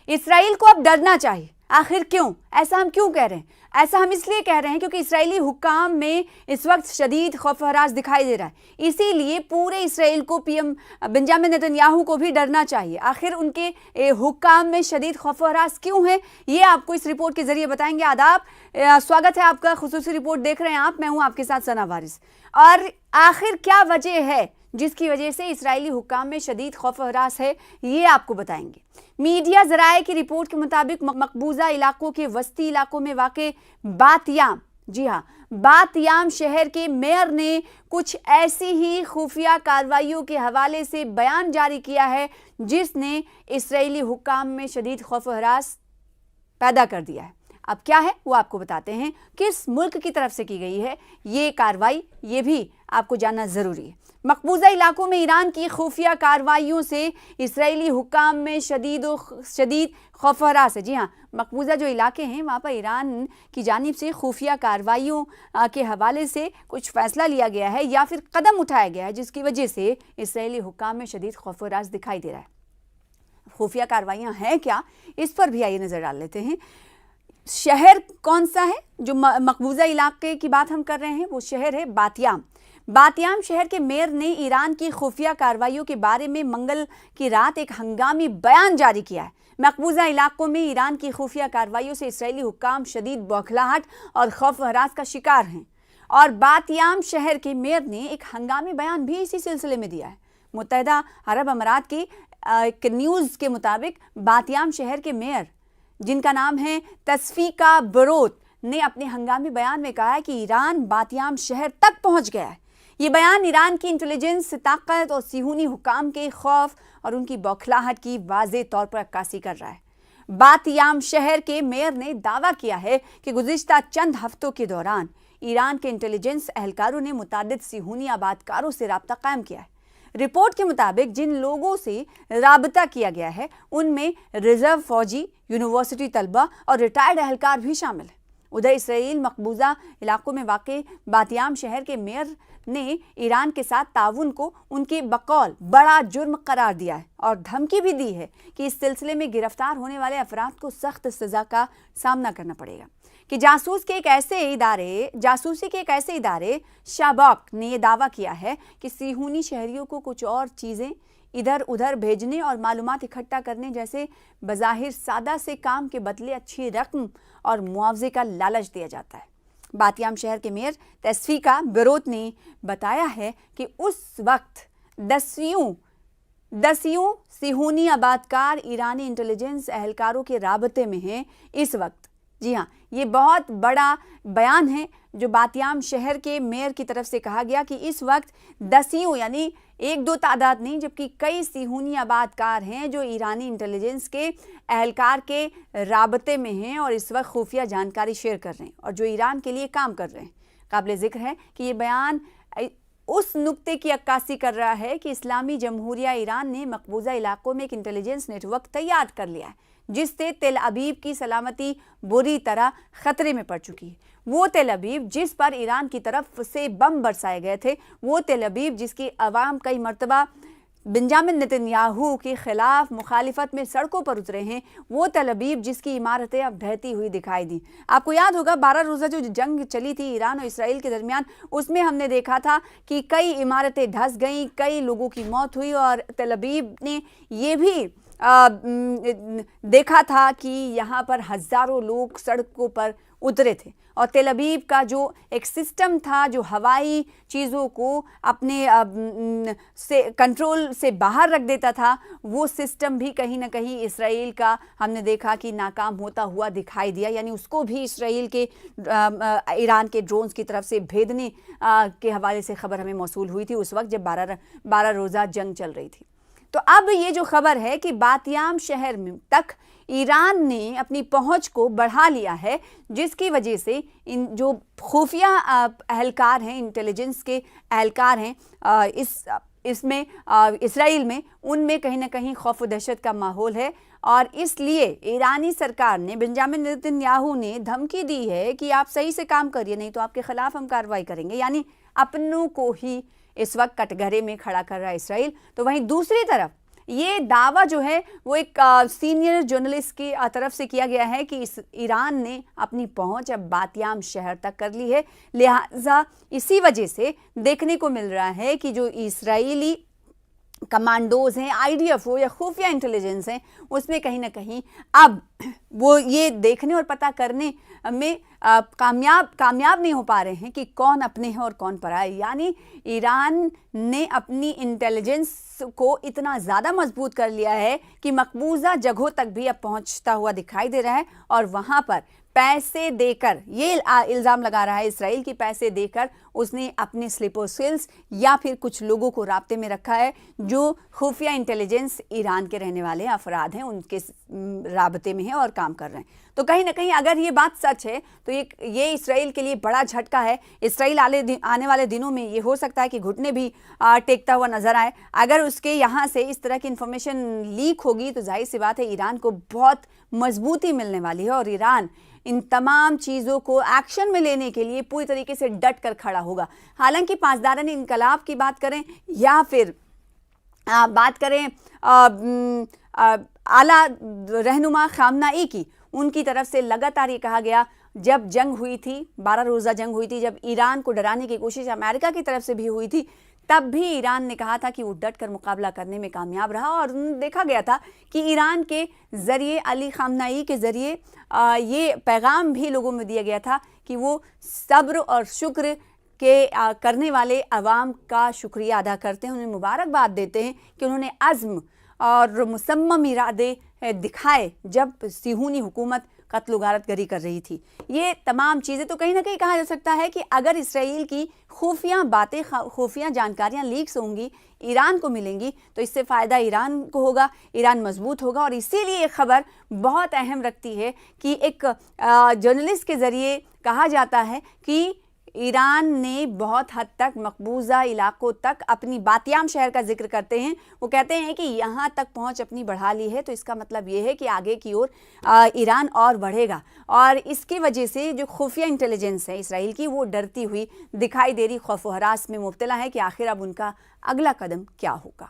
Israel को अब डरना चाहिए। आखिर क्यों? ऐसा हम क्यों कह रहे हैं? ऐसा हम इसलिए कह रहे हैं क्योंकि इस्राएली हुक्काम में इस वक्त शदीद खौफ हरास दिखाई दे रहा है। इसीलिए पूरे इसराइल को पीएम बेंजामिन नेतन्याहू को भी डरना चाहिए। आखिर उनके हुक्काम में शदीद खौफ हरास क्यों है, ये आपको इस रिपोर्ट के जरिए बताएंगे। आदाब, स्वागत है आपका, खुसूसी रिपोर्ट देख रहे हैं आप, मैं हूं आपके साथ सना वारिस। और आखिर क्या वजह है जिसकी वजह से इस्राएली हुक्काम में शदीद खौफ हरास है, ये आपको बताएंगे। मीडिया ज़राए की रिपोर्ट के मुताबिक मकबूजा इलाकों के वस्ती इलाकों में वाक़े बातयाम, जी हाँ, बातयाम शहर के मेयर ने कुछ ऐसी ही खुफिया कार्रवाइयों के हवाले से बयान जारी किया है जिसने इस्राएली हुक्काम में शदीद खौफ हरास पैदा कर दिया है। अब क्या है वो आपको बताते हैं, किस मुल्क की तरफ से की गई है ये कार्रवाई, ये भी आपको जानना ज़रूरी है। मकबूजा इलाकों में ईरान की खुफिया कार्रवाइयों से इस्राएली हुक्काम में शदीद खौफ हरास है। जी हाँ, मकबूजा जो इलाके हैं वहाँ पर ईरान की जानिब से खुफिया कार्रवाइयों के हवाले से कुछ फ़ैसला लिया गया है या फिर कदम उठाया गया है जिसकी वजह से इस्राएली हुक्काम में शदीद खौफ हरास दिखाई दे रहा है। खुफिया कार्रवाइयाँ हैं क्या, इस पर भी आइए नज़र डाल लेते हैं। शहर कौन सा है जो मकबूजा इलाके की बात हम कर रहे हैं? वो शहर है बातयाम। बातयाम शहर के मेयर ने ईरान की खुफिया कार्रवाइयों के बारे में मंगल की रात एक हंगामी बयान जारी किया है। मकबूजा इलाकों में ईरान की खुफिया कार्रवाइयों से इस्राएली हुक्काम शदीद बौखलाहट और खौफ हरास का शिकार हैं और बातयाम शहर के मेयर ने एक हंगामी बयान भी इसी सिलसिले में दिया है। मुत्तहिदा अरब अमारात की एक न्यूज़ के मुताबिक बातयाम शहर के मेयर, जिनका नाम है तस्फीका बरोत, ने अपने हंगामी बयान में कहा है कि ईरान बातयाम शहर तक पहुंच गया है। ये बयान ईरान की इंटेलिजेंस ताकत और सिहूनी हुक्काम के खौफ और उनकी बौखलाहट की वाज़ेह तौर पर अक्कासी कर रहा है। बातयाम शहर के मेयर ने दावा किया है कि गुज़िश्ता चंद हफ्तों के दौरान ईरान के इंटेलिजेंस एहलकारों ने मुतादिद सिहूनी आबादकारों से राब्ता कायम किया है। रिपोर्ट के मुताबिक जिन लोगों से राबता किया गया है उनमें रिजर्व फौजी, यूनिवर्सिटी तलबा और रिटायर्ड एहलकार भी शामिल हैं। उधर इसराइल मकबूजा इलाकों में वाक़े बातयाम शहर के मेयर ने ईरान के साथ ताउन को उनके बकौल बड़ा जुर्म करार दिया है और धमकी भी दी है कि इस सिलसिले में गिरफ्तार होने वाले अफराद को सख्त सज़ा का सामना करना पड़ेगा। कि जासूसी के एक ऐसे इदारे शाबाक ने यह दावा किया है कि सिहूनी शहरियों को कुछ और चीज़ें इधर उधर भेजने और मालूमात इकट्ठा करने जैसे बज़ाहिर सादा से काम के बदले अच्छी रकम और मुआवजे का लालच दिया जाता है। बातयाम शहर के मेयर तस्फीका बरोत ने बताया है कि उस वक्त दसियों सिहूनी आबादकार ईरानी इंटेलिजेंस एहलकारों के राबते में हैं इस वक्त। जी हाँ, ये बहुत बड़ा बयान है जो बातयाम शहर के मेयर की तरफ से कहा गया कि इस वक्त दसियों, यानी एक दो तादाद नहीं, जबकि कई सिहूनी आबादकार हैं जो ईरानी इंटेलिजेंस के एहलकार के राबते में हैं और इस वक्त खुफिया जानकारी शेयर कर रहे हैं और जो ईरान के लिए काम कर रहे हैं। काबिल ज़िक्र है कि ये बयान उस नुक्ते की अक्कासी कर रहा है कि इस्लामी जमहूरिया ईरान ने मकबूजा इलाकों में एक इंटेलिजेंस नेटवर्क तैयार कर लिया है जिससे तेल अबीब की सलामती बुरी तरह खतरे में पड़ चुकी है। वो तेल अबीब जिस पर ईरान की तरफ से बम बरसाए गए थे, वो तेल अबीब जिसकी अवाम कई मरतबा बेंजामिन नेतन्याहू के खिलाफ मुखालिफत में सड़कों पर उतरे हैं, वो तेल अबीब जिसकी इमारतें अब ढहती हुई दिखाई दी। आपको याद होगा 12 रोज़ा जो जंग चली थी ईरान और इसराइल के दरमियान, उसमें हमने देखा था कि कई इमारतें धंस गईं, कई लोगों की मौत हुई और तेल अबीब ने ये भी देखा था कि यहाँ पर हज़ारों लोग सड़कों पर उतरे थे और तेल अबीब का जो एक सिस्टम था जो हवाई चीज़ों को अपने से कंट्रोल से बाहर रख देता था, वो सिस्टम भी कहीं ना कहीं इसराइल का हमने देखा कि नाकाम होता हुआ दिखाई दिया। यानी उसको भी इसराइल के ईरान के ड्रोन्स की तरफ से भेदने के हवाले से खबर हमें मौसूल हुई थी उस वक्त जब 12 रोज़ा जंग चल रही थी। तो अब ये जो खबर है कि बातयाम शहर तक ईरान ने अपनी पहुंच को बढ़ा लिया है, जिसकी वजह से इन जो खुफिया एहलकार हैं, इंटेलिजेंस के एहलकार हैं इसमें इसराइल में, उनमें कहीं ना कहीं खौफ व दहशत का माहौल है और इसलिए ईरानी सरकार ने, बेंजामिन नेतन्याहू ने धमकी दी है कि आप सही से काम करिए नहीं तो आपके खिलाफ हम कार्रवाई करेंगे। यानी अपनों को ही इस वक्त कटघरे में खड़ा कर रहा है इसराइल। तो वहीं दूसरी तरफ یہ دعویٰ جو ہے وہ ایک سینئر جرنلسٹ کی طرف سے کیا گیا ہے کہ ایران نے اپنی پہنچ اب باتیام شہر تک کر لی ہے، لہٰذا اسی وجہ سے دیکھنے کو مل رہا ہے کہ جو اسرائیلی کمانڈوز ہیں، آئی ڈی ایف ہو یا خفیہ انٹیلیجنس ہیں، اس میں کہیں نہ کہیں اب وہ یہ دیکھنے اور پتہ کرنے میں کامیاب نہیں ہو پا رہے ہیں کہ کون اپنے ہیں اور کون پرائے. یعنی ایران نے اپنی انٹیلیجنس کو اتنا زیادہ مضبوط کر لیا ہے کہ مقبوضہ جگہوں تک بھی اب پہنچتا ہوا دکھائی دے رہا ہے، اور وہاں پر پیسے دے کر، یہ الزام لگا رہا ہے اسرائیل کی پیسے دے کر اس نے اپنے سلیپر سیلز یا پھر کچھ لوگوں کو رابطے میں رکھا ہے جو خفیہ انٹیلیجنس ایران کے رہنے والے افراد ہیں، ان کے رابطے میں ہیں اور کام کر رہے ہیں. تو کہیں نہ کہیں اگر یہ بات سچ ہے تو یہ اسرائیل کے لیے بڑا جھٹکا ہے. اسرائیل آنے والے دنوں میں یہ ہو سکتا ہے کہ گھٹنے بھی ٹیکتا ہوا نظر آئے. اگر اس کے یہاں سے اس طرح کی انفارمیشن لیک ہوگی تو ظاہر سی بات ہے ایران کو بہت مضبوطی ملنے والی ہے، اور ایران ان تمام چیزوں کو ایکشن میں لینے کے لیے پوری طریقے سے ڈٹ کر کھڑا ہوگا. حالانکہ پاسداران انقلاب کی بات کریں یا پھر بات کریں اعلیٰ رہنما خامنہ ای کی، ان کی طرف سے لگاتار یہ کہا گیا، جب جنگ ہوئی تھی، 12 روزہ جنگ ہوئی تھی، جب ایران کو ڈرانے کی کوشش امریکہ کی طرف سے بھی ہوئی تھی، تب بھی ایران نے کہا تھا کہ وہ ڈٹ کر مقابلہ کرنے میں کامیاب رہا، اور دیکھا گیا تھا کہ ایران کے ذریعے، علی خامنہ ای کے ذریعے یہ پیغام بھی لوگوں میں دیا گیا تھا کہ وہ صبر اور شکر کے کرنے والے عوام کا شکریہ ادا کرتے ہیں، انہیں مبارکباد دیتے ہیں کہ انہوں نے عزم اور مصمم ارادے دکھائے جب صہیونی حکومت قتل و غارت گری کر رہی تھی. یہ تمام چیزیں تو کہیں نہ کہیں کہا جا سکتا ہے کہ اگر اسرائیل کی خفیہ باتیں، خفیہ جانکاریاں لیکس ہوں گی، ایران کو ملیں گی، تو اس سے فائدہ ایران کو ہوگا، ایران مضبوط ہوگا. اور اسی لیے یہ خبر بہت اہم رکھتی ہے کہ ایک جرنلسٹ کے ذریعے کہا جاتا ہے کہ ایران نے بہت حد تک مقبوضہ علاقوں تک اپنی باتیام شہر کا ذکر کرتے ہیں. وہ کہتے ہیں کہ یہاں تک پہنچ اپنی بڑھا لی ہے، تو اس کا مطلب یہ ہے کہ آگے کی اور ایران اور بڑھے گا، اور اس کی وجہ سے جو خفیہ انٹیلیجنس ہے اسرائیل کی وہ ڈرتی ہوئی دکھائی دے رہی، خوف و ہراس میں مبتلا ہے کہ آخر اب ان کا اگلا قدم کیا ہوگا.